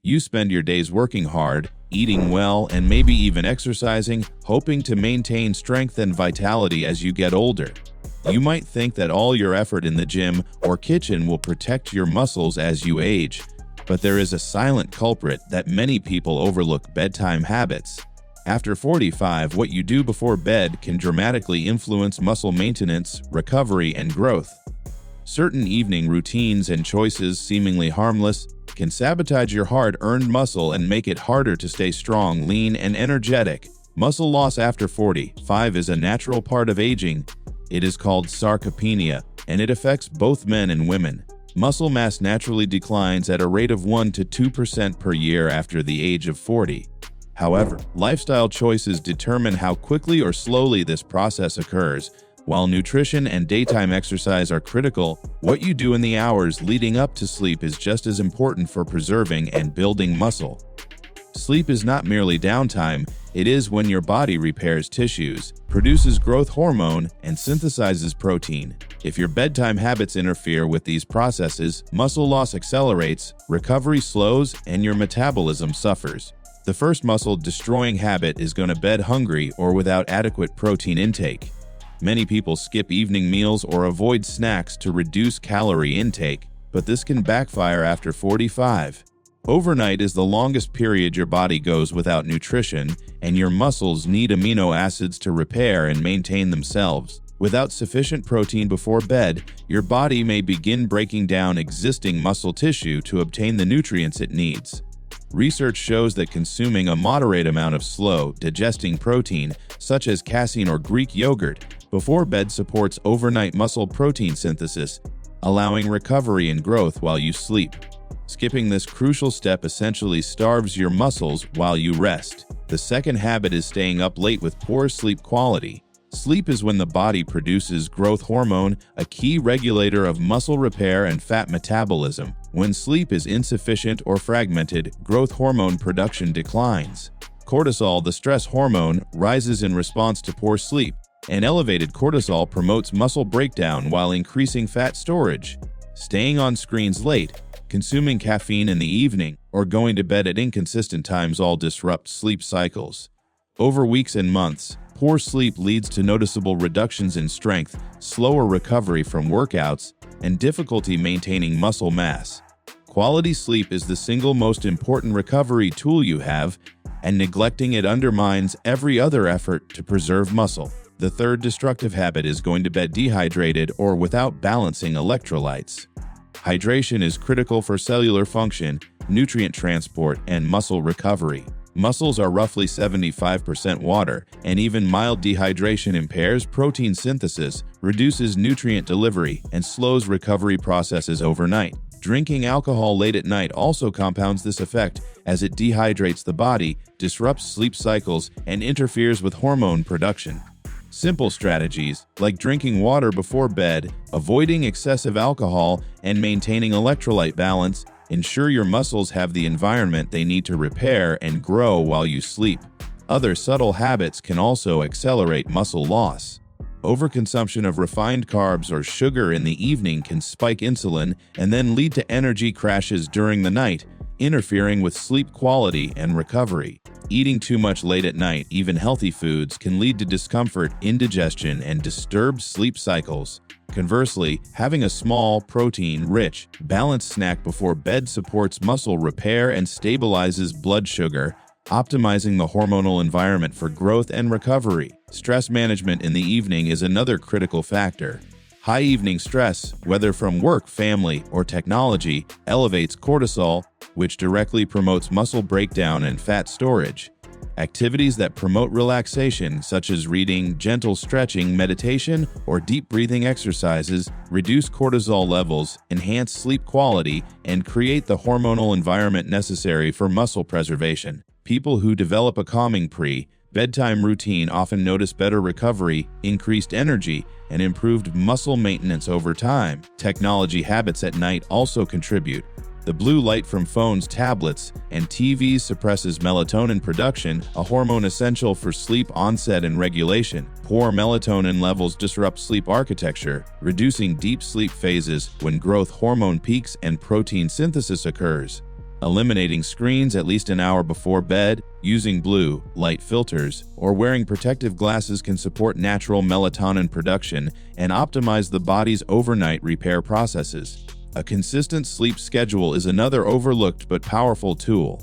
You spend your days working hard, eating well, and maybe even exercising, hoping to maintain strength and vitality as you get older. You might think that all your effort in the gym or kitchen will protect your muscles as you age, but there is a silent culprit that many people overlook: bedtime habits. After 45, what you do before bed can dramatically influence muscle maintenance, recovery, and growth. Certain evening routines and choices, seemingly harmless, can sabotage your hard-earned muscle and make it harder to stay strong, lean, and energetic. Muscle loss after 45 is a natural part of aging. It is called sarcopenia, and it affects both men and women. Muscle mass naturally declines at a rate of 1 to 2% per year after the age of 40. However, lifestyle choices determine how quickly or slowly this process occurs. While nutrition and daytime exercise are critical, what you do in the hours leading up to sleep is just as important for preserving and building muscle. Sleep is not merely downtime, it is when your body repairs tissues, produces growth hormone, and synthesizes protein. If your bedtime habits interfere with these processes, muscle loss accelerates, recovery slows, and your metabolism suffers. The first muscle-destroying habit is going to bed hungry or without adequate protein intake. Many people skip evening meals or avoid snacks to reduce calorie intake, but this can backfire after 45. Overnight is the longest period your body goes without nutrition, and your muscles need amino acids to repair and maintain themselves. Without sufficient protein before bed, your body may begin breaking down existing muscle tissue to obtain the nutrients it needs. Research shows that consuming a moderate amount of slow-digesting protein, such as casein or Greek yogurt, before bed supports overnight muscle protein synthesis, allowing recovery and growth while you sleep. Skipping this crucial step essentially starves your muscles while you rest. The second habit is staying up late with poor sleep quality. Sleep is when the body produces growth hormone, a key regulator of muscle repair and fat metabolism. When sleep is insufficient or fragmented, growth hormone production declines. Cortisol, the stress hormone, rises in response to poor sleep, and elevated cortisol promotes muscle breakdown while increasing fat storage. Staying on screens late, consuming caffeine in the evening, or going to bed at inconsistent times all disrupt sleep cycles. Over weeks and months, poor sleep leads to noticeable reductions in strength, slower recovery from workouts, and difficulty maintaining muscle mass. Quality sleep is the single most important recovery tool you have, and neglecting it undermines every other effort to preserve muscle. The third destructive habit is going to bed dehydrated or without balancing electrolytes. Hydration is critical for cellular function, nutrient transport, and muscle recovery. Muscles are roughly 75% water, and even mild dehydration impairs protein synthesis, reduces nutrient delivery, and slows recovery processes overnight. Drinking alcohol late at night also compounds this effect, as it dehydrates the body, disrupts sleep cycles, and interferes with hormone production. Simple strategies, like drinking water before bed, avoiding excessive alcohol, and maintaining electrolyte balance, ensure your muscles have the environment they need to repair and grow while you sleep. Other subtle habits can also accelerate muscle loss. Overconsumption of refined carbs or sugar in the evening can spike insulin and then lead to energy crashes during the night, interfering with sleep quality and recovery. Eating too much late at night, even healthy foods, can lead to discomfort, indigestion, and disturbed sleep cycles. Conversely, having a small, protein-rich, balanced snack before bed supports muscle repair and stabilizes blood sugar, optimizing the hormonal environment for growth and recovery. Stress management in the evening is another critical factor. High evening stress, whether from work, family, or technology, elevates cortisol, which directly promotes muscle breakdown and fat storage. Activities that promote relaxation, such as reading, gentle stretching, meditation, or deep breathing exercises, reduce cortisol levels, enhance sleep quality, and create the hormonal environment necessary for muscle preservation. People who develop a calming pre-bedtime routine often notice better recovery, increased energy, and improved muscle maintenance over time. Technology habits at night also contribute. The blue light from phones, tablets, and TVs suppresses melatonin production, a hormone essential for sleep onset and regulation. Poor melatonin levels disrupt sleep architecture, reducing deep sleep phases when growth hormone peaks and protein synthesis occurs. Eliminating screens at least an hour before bed, using blue light filters, or wearing protective glasses can support natural melatonin production and optimize the body's overnight repair processes. A consistent sleep schedule is another overlooked but powerful tool.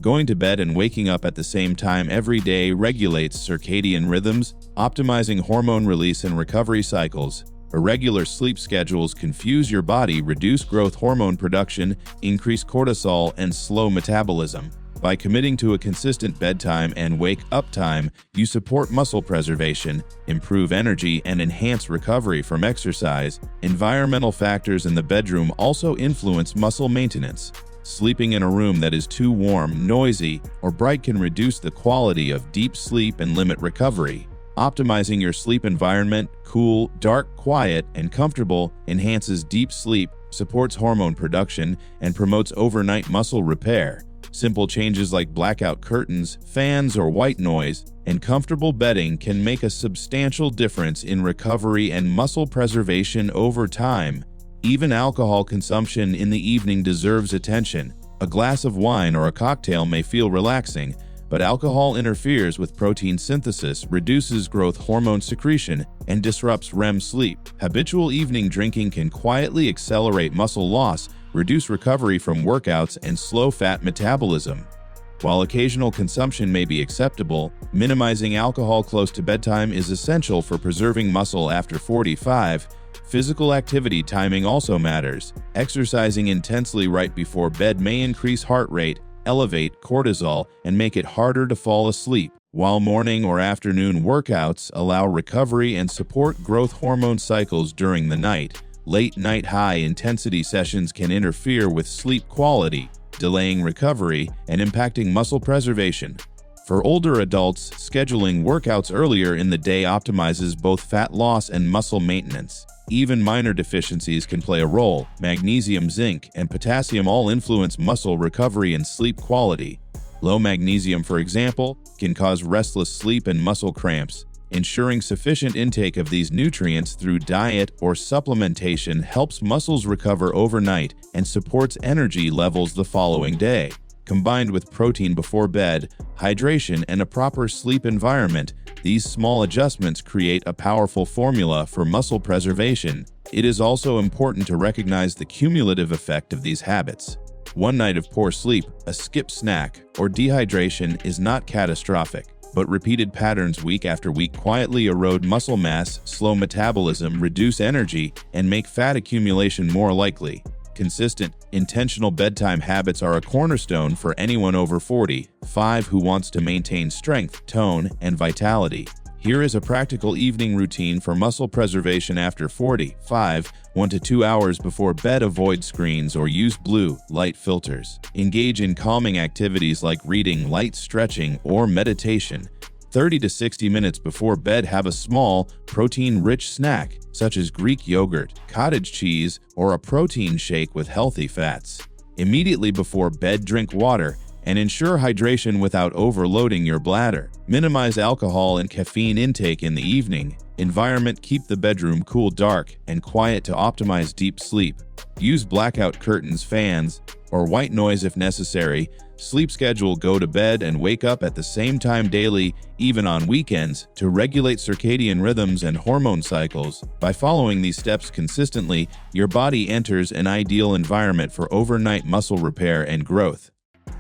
Going to bed and waking up at the same time every day regulates circadian rhythms, optimizing hormone release and recovery cycles. Irregular sleep schedules confuse your body, reduce growth hormone production, increase cortisol, and slow metabolism. By committing to a consistent bedtime and wake-up time, you support muscle preservation, improve energy, and enhance recovery from exercise. Environmental factors in the bedroom also influence muscle maintenance. Sleeping in a room that is too warm, noisy, or bright can reduce the quality of deep sleep and limit recovery. Optimizing your sleep environment, cool, dark, quiet, and comfortable, enhances deep sleep, supports hormone production, and promotes overnight muscle repair. Simple changes like blackout curtains, fans, or white noise, and comfortable bedding can make a substantial difference in recovery and muscle preservation over time. Even alcohol consumption in the evening deserves attention. A glass of wine or a cocktail may feel relaxing, but alcohol interferes with protein synthesis, reduces growth hormone secretion, and disrupts REM sleep. Habitual evening drinking can quietly accelerate muscle loss, reduce recovery from workouts, and slow fat metabolism. While occasional consumption may be acceptable, minimizing alcohol close to bedtime is essential for preserving muscle after 45. Physical activity timing also matters. Exercising intensely right before bed may increase heart rate, elevate cortisol, and make it harder to fall asleep, while morning or afternoon workouts allow recovery and support growth hormone cycles during the night. Late-night high-intensity sessions can interfere with sleep quality, delaying recovery and impacting muscle preservation. For older adults, scheduling workouts earlier in the day optimizes both fat loss and muscle maintenance. Even minor deficiencies can play a role. Magnesium, zinc, and potassium all influence muscle recovery and sleep quality. Low magnesium, for example, can cause restless sleep and muscle cramps. Ensuring sufficient intake of these nutrients through diet or supplementation helps muscles recover overnight and supports energy levels the following day. Combined with protein before bed, hydration, and a proper sleep environment, these small adjustments create a powerful formula for muscle preservation. It is also important to recognize the cumulative effect of these habits. One night of poor sleep, a skipped snack, or dehydration is not catastrophic, but repeated patterns week after week quietly erode muscle mass, slow metabolism, reduce energy, and make fat accumulation more likely. Consistent, intentional bedtime habits are a cornerstone for anyone over 45 who wants to maintain strength, tone, and vitality. Here is a practical evening routine for muscle preservation after 45. 1 to 2 hours before bed, avoid screens or use blue light filters. Engage in calming activities like reading, light stretching, or meditation. 30 to 60 minutes before bed, have a small, protein-rich snack, such as Greek yogurt, cottage cheese, or a protein shake with healthy fats. Immediately before bed, drink water, and ensure hydration without overloading your bladder. Minimize alcohol and caffeine intake in the evening. Environment: keep the bedroom cool, dark, and quiet to optimize deep sleep. Use blackout curtains, fans, or white noise if necessary. Sleep schedule: go to bed and wake up at the same time daily, even on weekends, to regulate circadian rhythms and hormone cycles. By following these steps consistently, your body enters an ideal environment for overnight muscle repair and growth.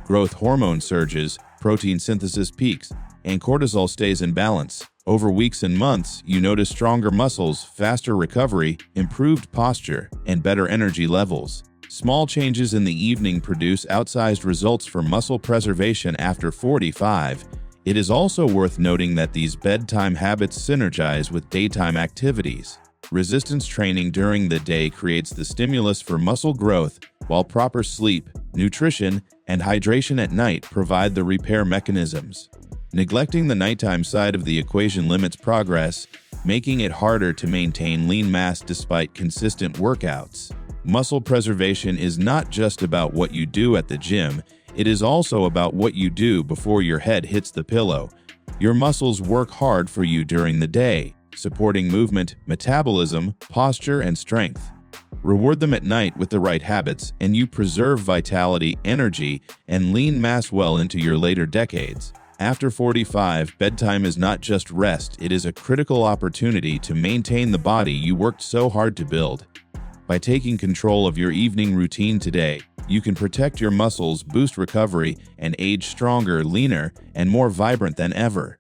Growth hormone surges, protein synthesis peaks, and cortisol stays in balance. Over weeks and months, you notice stronger muscles, faster recovery, improved posture, and better energy levels. Small changes in the evening produce outsized results for muscle preservation after 45. It is also worth noting that these bedtime habits synergize with daytime activities. Resistance training during the day creates the stimulus for muscle growth, while proper sleep, nutrition, and hydration at night provide the repair mechanisms. Neglecting the nighttime side of the equation limits progress, making it harder to maintain lean mass despite consistent workouts. Muscle preservation is not just about what you do at the gym, it is also about what you do before your head hits the pillow. Your muscles work hard for you during the day, supporting movement, metabolism, posture, and strength. Reward them at night with the right habits, and you preserve vitality, energy, and lean mass well into your later decades. After 45, bedtime is not just rest, it is a critical opportunity to maintain the body you worked so hard to build. By taking control of your evening routine today, you can protect your muscles, boost recovery, and age stronger, leaner, and more vibrant than ever.